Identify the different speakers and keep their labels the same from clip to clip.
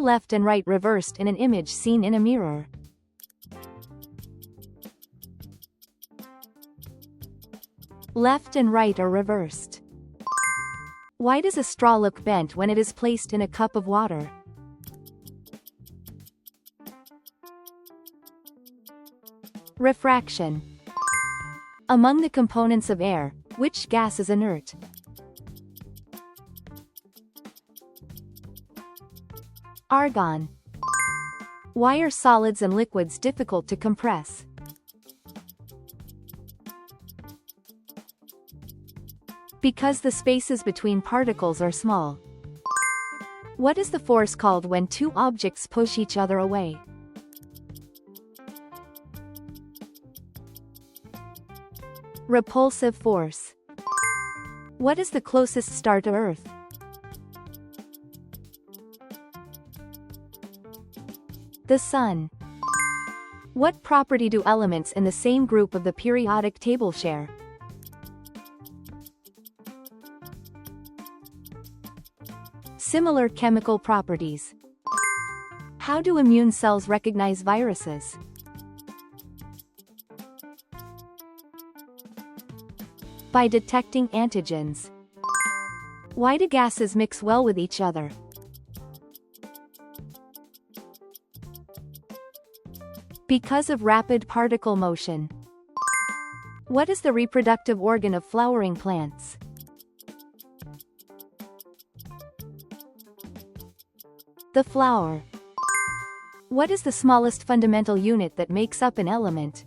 Speaker 1: are left and right reversed in an image seen in a mirror? Left and right are reversed. Why does a straw look bent when it is placed in a cup of water? Refraction. Among the components of air, which gas is inert? Argon. Why are solids and liquids difficult to compress? Because the spaces between particles are small. What is the force called when two objects push each other away? Repulsive force. What is the closest star to Earth? The Sun. What property do elements in the same group of the periodic table share? Similar chemical properties. How do immune cells recognize viruses? By detecting antigens. Why do gases mix well with each other? Because of rapid particle motion. What is the reproductive organ of flowering plants? The flower. What is the smallest fundamental unit that makes up an element?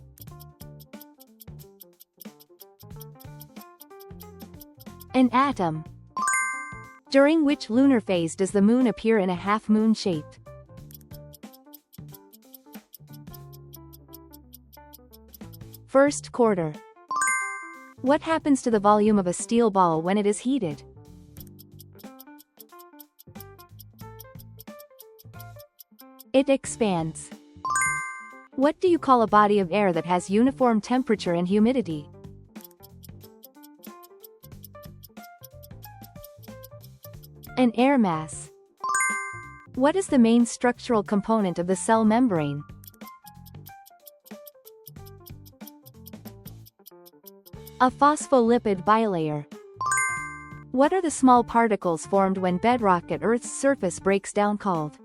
Speaker 1: An atom. During which lunar phase does the moon appear in a half-moon shape? First quarter. What happens to the volume of a steel ball when it is heated? It expands. What do you call a body of air that has uniform temperature and humidity? An air mass. What is the main structural component of the cell membrane? A phospholipid bilayer. What are the small particles formed when bedrock at Earth's surface breaks down called?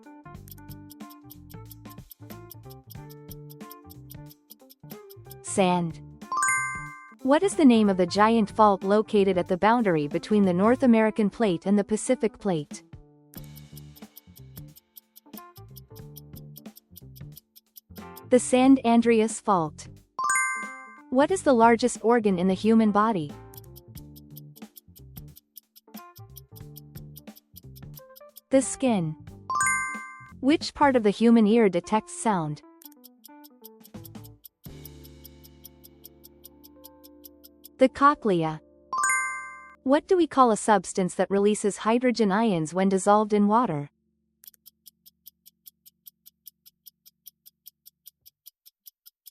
Speaker 1: Sand. What is the name of the giant fault located at the boundary between the North American plate and the Pacific plate? The San Andreas Fault. What is the largest organ in the human body? The skin. Which part of the human ear detects sound? The cochlea. What do we call a substance that releases hydrogen ions when dissolved in water?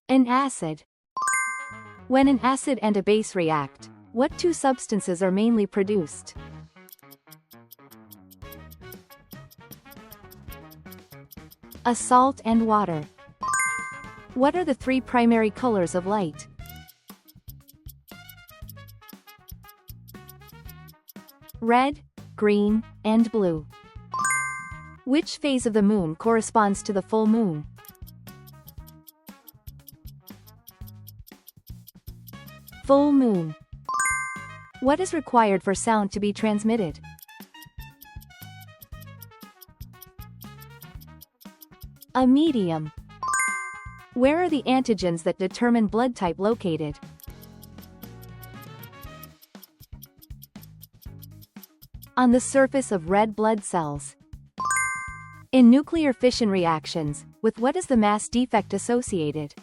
Speaker 1: An acid. When an acid and a base react, what two substances are mainly produced? A salt and water. What are the three primary colors of light? Red, green, and blue. Which phase of the moon corresponds to the full moon? Full moon. What is required for sound to be transmitted? A medium. Where are the antigens that determine blood type located? On the surface of red blood cells. In nuclear fission reactions, with what is the mass defect associated?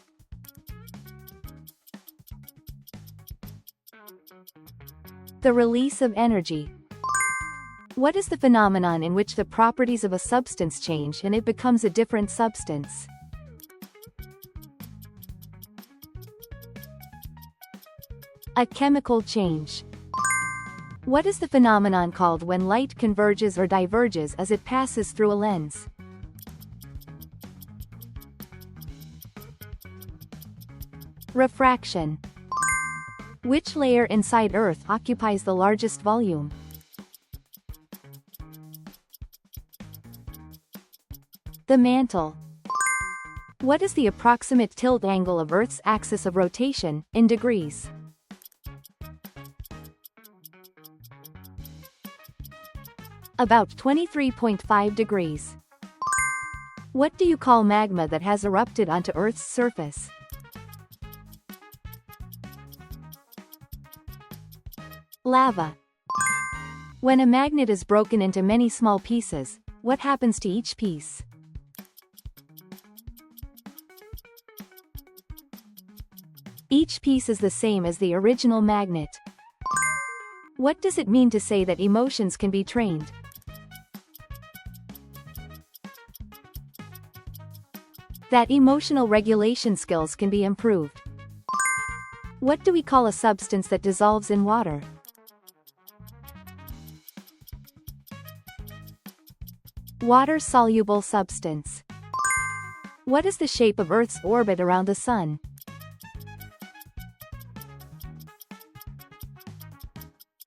Speaker 1: The release of energy. What is the phenomenon in which the properties of a substance change and it becomes a different substance? A chemical change. What is the phenomenon called when light converges or diverges as it passes through a lens? Refraction. Which layer inside Earth occupies the largest volume? The mantle. What is the approximate tilt angle of Earth's axis of rotation, in degrees? About 23.5 degrees. What do you call magma that has erupted onto Earth's surface? Lava. When a magnet is broken into many small pieces, what happens to each piece? Each piece is the same as the original magnet. What does it mean to say that emotions can be trained? That emotional regulation skills can be improved. What do we call a substance that dissolves in water? Water-soluble substance. What is the shape of Earth's orbit around the Sun?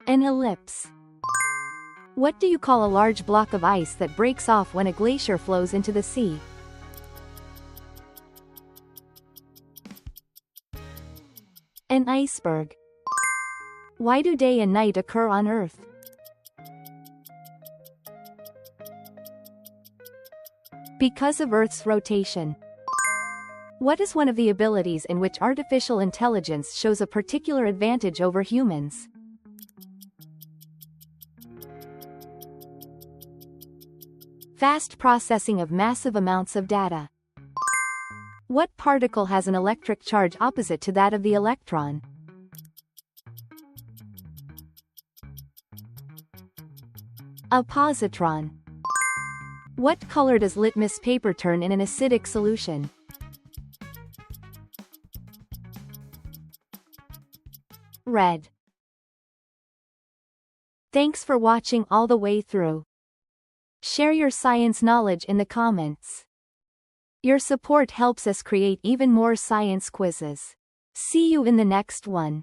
Speaker 1: An ellipse. What do you call a large block of ice that breaks off when a glacier flows into the sea? An iceberg. Why do day and night occur on Earth? Because of Earth's rotation. What is one of the abilities in which artificial intelligence shows a particular advantage over humans? Fast processing of massive amounts of data. What particle has an electric charge opposite to that of the electron? A positron. What color does litmus paper turn in an acidic solution? Red. Thanks for watching all the way through. Share your science knowledge in the comments. Your support helps us create even more science quizzes. See you in the next one.